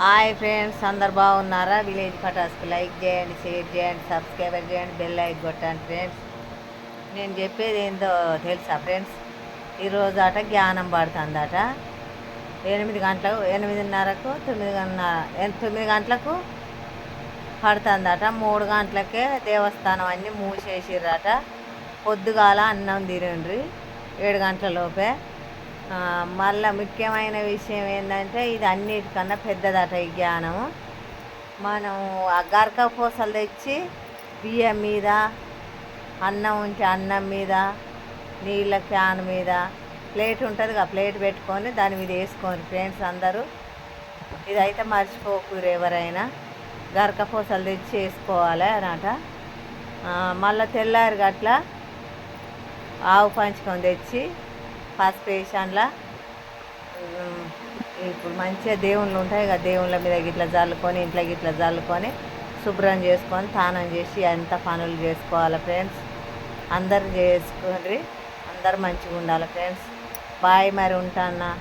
Hi friends, అందరు బాగున్నారా? Village పటాస్కి like చేయండి, షేర్ చేయండి, సబ్స్క్రైబర్ చేయండి, బెల్ లైక్ కొట్టండి ఫ్రెండ్స్. నేను చెప్పేది ఏందో తెలుసా ఫ్రెండ్స్? ఈరోజు అట జ్ఞానం పడుతుందట 8 గంటలకు, 8:30కు, 9 గంటలకు పడుతుందట. 3 గంటలకే దేవస్థానం అన్నీ మూసేసిర్రట. పొద్దుగాల అన్నం తినండ్రి 7 గంటల లోపే. మళ్ళీ ముఖ్యమైన విషయం ఏంటంటే ఇది అన్నిటికన్నా పెద్దదట ఈ జ్ఞానము. మనం ఆ గరక పూసలు తెచ్చి బియ్యం మీద, అన్నం ఉంటే అన్నం మీద, నీళ్ళ క్యాన్ మీద ప్లేట్ ఉంటుంది కదా, ప్లేట్ పెట్టుకొని దాని మీద వేసుకోండి ఫ్రెండ్స్ అందరూ. ఇదైతే మర్చిపోకూరు ఎవరైనా. గరక పూసలు తెచ్చి వేసుకోవాలి అనట. మళ్ళీ తెల్లారి గట్ల ఆవు పంచుకొని తెచ్చి పసుపు వేసాన్లా ఇప్పుడు మంచిగా దేవుళ్ళు ఉంటాయి కదా, దేవుళ్ళ మీద గిట్లా చల్లుకొని, ఇంట్లో గిట్లా చల్లుకొని శుభ్రం చేసుకొని స్నానం చేసి అంత పనులు చేసుకోవాలి ఫ్రెండ్స్. అందరు చేసుకోండి, అందరు మంచిగా ఉండాలి ఫ్రెండ్స్. బాయ్, మరి ఉంటానా.